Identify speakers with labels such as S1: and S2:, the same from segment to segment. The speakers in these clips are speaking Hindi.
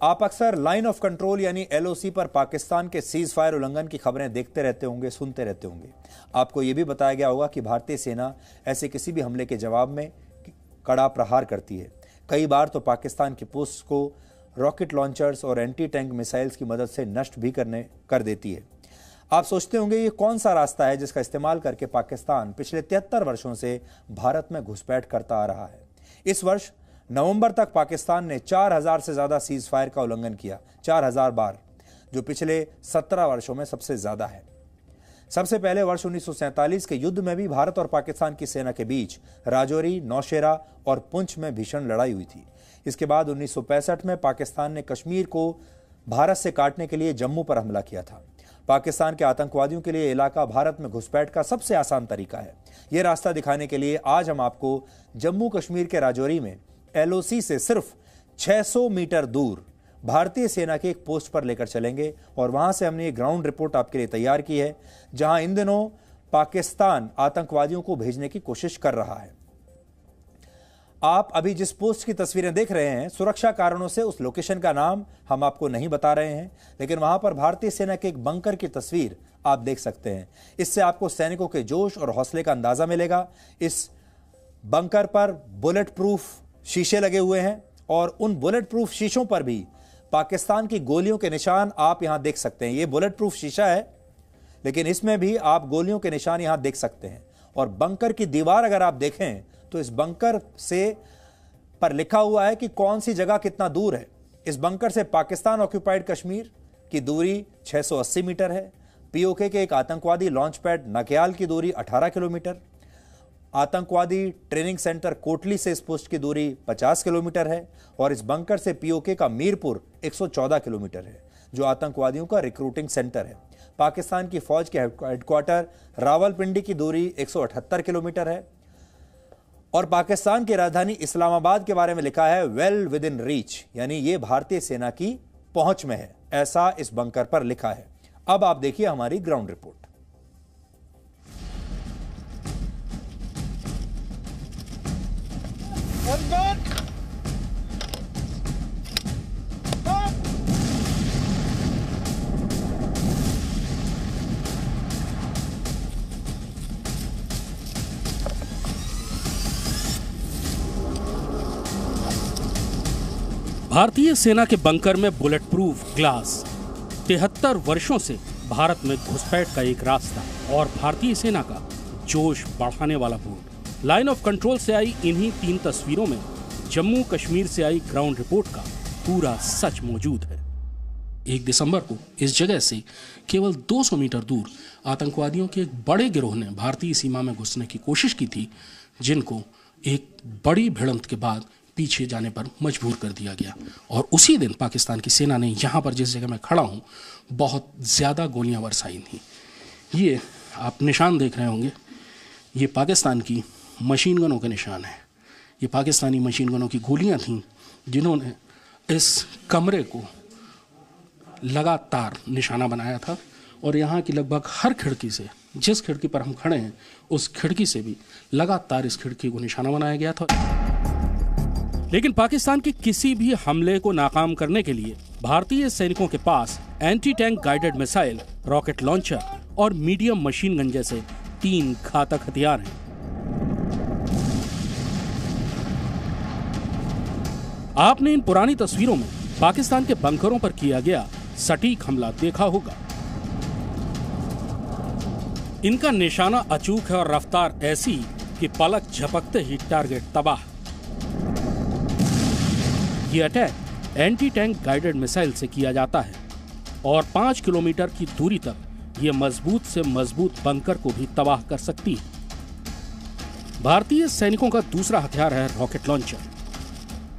S1: आप अक्सर लाइन ऑफ कंट्रोल यानी एलओसी पर पाकिस्तान के सीज फायर उल्लंघन की खबरें देखते रहते होंगे, सुनते रहते होंगे। आपको यह भी बताया गया होगा कि भारतीय सेना ऐसे किसी भी हमले के जवाब में कड़ा प्रहार करती है। कई बार तो पाकिस्तान की पोस्ट को रॉकेट लॉन्चर्स और एंटी टैंक मिसाइल्स की मदद से नष्ट भी कर देती है। आप सोचते होंगे ये कौन सा रास्ता है जिसका इस्तेमाल करके पाकिस्तान पिछले 73 वर्षों से भारत में घुसपैठ करता आ रहा है। इस वर्ष नवंबर तक पाकिस्तान ने 4000 से ज्यादा सीज फायर का उल्लंघन किया, 4000 बार, जो पिछले 17 वर्षों में सबसे ज्यादा है। सबसे पहले वर्ष 1947 के युद्ध में भी भारत और पाकिस्तान की सेना के बीच राजौरी, नौशेरा और पुंछ में भीषण लड़ाई हुई थी। इसके बाद 1965 में पाकिस्तान ने कश्मीर को भारत से काटने के लिए जम्मू पर हमला किया था। पाकिस्तान के आतंकवादियों के लिए इलाका भारत में घुसपैठ का सबसे आसान तरीका है। यह रास्ता दिखाने के लिए आज हम आपको जम्मू कश्मीर के राजौरी में एलओसी से सिर्फ 600 मीटर दूर भारतीय सेना की एक पोस्ट पर लेकर चलेंगे और वहां से हमने ये ग्राउंड रिपोर्ट आपके लिए तैयार की है, जहां इन दिनों पाकिस्तान आतंकवादियों को भेजने की कोशिश कर रहा है। आप अभी जिस पोस्ट की तस्वीरें देख रहे हैं, सुरक्षा कारणों से उस लोकेशन का नाम हम आपको नहीं बता रहे हैं, लेकिन वहां पर भारतीय सेना के एक बंकर की तस्वीर आप देख सकते हैं। इससे आपको सैनिकों के जोश और हौसले का अंदाजा मिलेगा। इस बंकर पर बुलेट प्रूफ शीशे लगे हुए हैं और उन बुलेट प्रूफ शीशों पर भी पाकिस्तान की गोलियों के निशान आप यहां देख सकते हैं। यह बुलेट प्रूफ शीशा है, लेकिन इसमें भी आप गोलियों के निशान यहां देख सकते हैं। और बंकर की दीवार अगर आप देखें तो इस बंकर से पर लिखा हुआ है कि कौन सी जगह कितना दूर है। इस बंकर से पाकिस्तान ऑक्यूपाइड कश्मीर की दूरी 680 मीटर है। पीओके के एक आतंकवादी लॉन्च पैड नकयाल की दूरी 18 किलोमीटर, आतंकवादी ट्रेनिंग सेंटर कोटली से इस पोस्ट की दूरी 50 किलोमीटर है और इस बंकर से पीओके का मीरपुर 114 किलोमीटर है, जो आतंकवादियों का रिक्रूटिंग सेंटर है। पाकिस्तान की फौज के हेडक्वार्टर रावलपिंडी की दूरी 178 किलोमीटर है और पाकिस्तान की राजधानी इस्लामाबाद के बारे में लिखा है वेल विद इन रीच, यानी यह भारतीय सेना की पहुंच में है, ऐसा इस बंकर पर लिखा है। अब आप देखिए हमारी ग्राउंड रिपोर्ट।
S2: भारतीय सेना के बंकर में बुलेट प्रूफ ग्लास, 73 वर्षों से भारत में घुसपैठ का एक रास्ता और भारतीय सेना का जोश बढ़ाने वाला बोर्ड। लाइन ऑफ कंट्रोल से आई इन्हीं 3 तस्वीरों में जम्मू कश्मीर से आई ग्राउंड रिपोर्ट का पूरा सच मौजूद है। 1 दिसंबर को इस जगह से केवल 200 मीटर दूर आतंकवादियों के एक बड़े गिरोह ने भारतीय सीमा में घुसने की कोशिश की थी, जिनको एक बड़ी भिड़ंत के बाद पीछे जाने पर मजबूर कर दिया गया। और उसी दिन पाकिस्तान की सेना ने यहाँ पर जिस जगह मैं खड़ा हूँ बहुत ज़्यादा गोलियां बरसाई थी। ये आप निशान देख रहे होंगे, ये पाकिस्तान की मशीन गनों के निशान हैं। ये पाकिस्तानी मशीन गनों की गोलियां थीं जिन्होंने इस कमरे को लगातार निशाना बनाया था और यहाँ की लगभग हर खिड़की से, जिस खिड़की पर हम खड़े हैं उस खिड़की से भी लगातार इस खिड़की को निशाना बनाया गया था। लेकिन पाकिस्तान के किसी भी हमले को नाकाम करने के लिए भारतीय सैनिकों के पास anti tank guided missile, rocket launcher और मीडियम मशीन गन जैसे 3 घातक हथियार हैं। आपने इन पुरानी तस्वीरों में पाकिस्तान के बंकरों पर किया गया सटीक हमला देखा होगा। इनका निशाना अचूक है और रफ्तार ऐसी कि पलक झपकते ही टारगेट तबाह। ये attack anti tank guided missile से किया जाता है और 5 किलोमीटर की दूरी तक ये मजबूत से मजबूत बंकर को भी तबाह कर सकती है। भारतीय सैनिकों का दूसरा हथियार है रॉकेट लॉन्चर।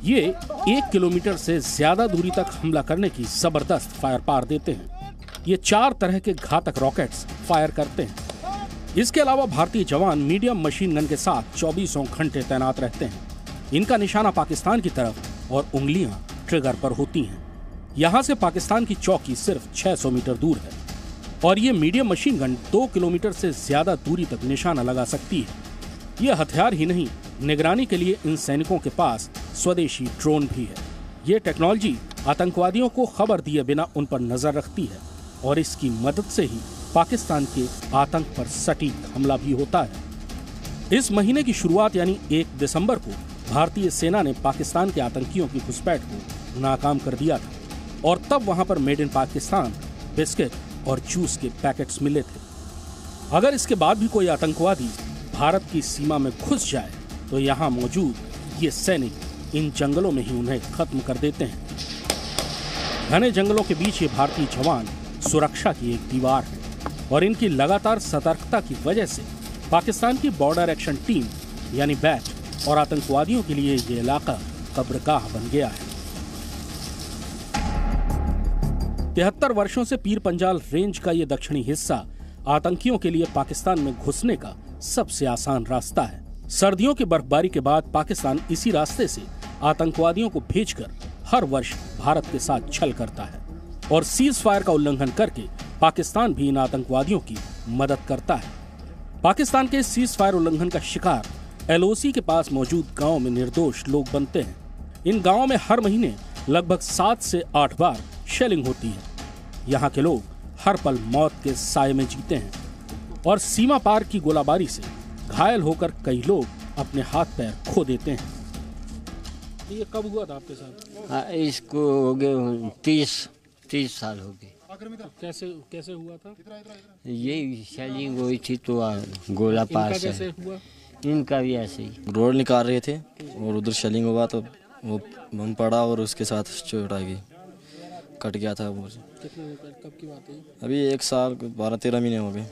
S2: ये 1 किलोमीटर से ज्यादा दूरी तक हमला करने की जबरदस्त फायर पावर देते हैं। ये 4 तरह के घातक रॉकेट्स फायर करते हैं। इसके अलावा भारतीय जवान मीडियम मशीन गन के साथ 24 घंटे तैनात रहते हैं। इनका निशाना पाकिस्तान की तरफ और उंगलियां ट्रिगर पर होती हैं। यहां से पाकिस्तान की चौकी सिर्फ 600 मीटर दूर है और ये मीडियम मशीन गन 2 किलोमीटर से ज्यादा दूरी तक निशाना लगा सकती है। यह हथियार ही नहीं, निगरानी के लिए इन सैनिकों के पास स्वदेशी ड्रोन भी है। ये टेक्नोलॉजी आतंकवादियों को खबर दिए बिना उन पर नजर रखती है और इसकी मदद से ही पाकिस्तान के आतंक पर सटीक हमला भी होता है। इस महीने की शुरुआत यानी 1 दिसंबर को भारतीय सेना ने पाकिस्तान के आतंकियों की घुसपैठ को नाकाम कर दिया था और तब वहां पर मेड इन पाकिस्तान बिस्किट और जूस के पैकेट्स मिले थे। अगर इसके बाद भी कोई आतंकवादी भारत की सीमा में घुस जाए तो यहाँ मौजूद ये सैनिक इन जंगलों में ही उन्हें खत्म कर देते हैं। घने जंगलों के बीच ये भारतीय जवान सुरक्षा की एक दीवार है और इनकी लगातार सतर्कता की वजह से पाकिस्तान की बॉर्डर एक्शन टीम यानी बैट और आतंकवादियों के लिए ये इलाका कब्रगाह बन गया है। 73 वर्षों से पीर पंजाल रेंज का ये दक्षिणी हिस्सा आतंकियों के लिए पाकिस्तान में घुसने का सबसे आसान रास्ता है। सर्दियों की बर्फबारी के बाद पाकिस्तान इसी रास्ते से आतंकवादियों को भेजकर हर वर्ष भारत के साथ छल करता है और सीज फायर का उल्लंघन करके पाकिस्तान भी इन आतंकवादियों की मदद करता है। पाकिस्तान के सीज फायर उल्लंघन का शिकार LOC के पास मौजूद गांव में निर्दोष लोग बनते हैं। इन गांवों में हर महीने लगभग 7 से 8 बार शेलिंग होती है। यहाँ के लोग हर पल मौत के साए में जीते हैं और सीमा पार की गोलाबारी से घायल होकर कई लोग अपने हाथ पैर खो देते हैं। ये कब हुआ था आपके साथ?
S3: इसको हो गए 30 साल हो गए।
S2: कैसे हुआ था?
S3: ये शेलिंग हुई थी तो गोला पास
S2: कैसे हुआ?
S3: इनका भी ऐसे ही
S4: रोड निकाल रहे थे और उधर शेलिंग हुआ तो वो बम पड़ा और उसके साथ चोट आ गई, कट गया था वो।
S2: कब की बात है?
S4: अभी 1 साल 12-13 महीने हो गए।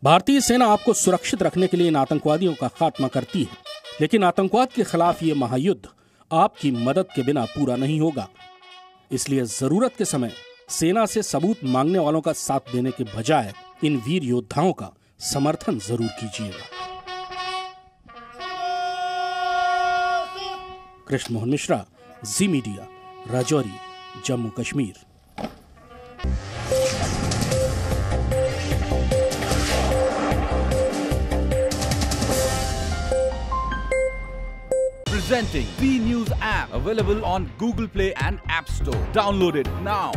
S2: भारतीय सेना आपको सुरक्षित रखने के लिए इन आतंकवादियों का खात्मा करती है, लेकिन आतंकवाद के खिलाफ ये महायुद्ध आपकी मदद के बिना पूरा नहीं होगा। इसलिए जरूरत के समय सेना से सबूत मांगने वालों का साथ देने के बजाय इन वीर योद्धाओं का समर्थन जरूर कीजिएगा। Krishna Mohan Mishra, Zee media, Rajouri, Jammu Kashmir.
S5: Presenting B News app, available on Google Play and App Store. Download it now.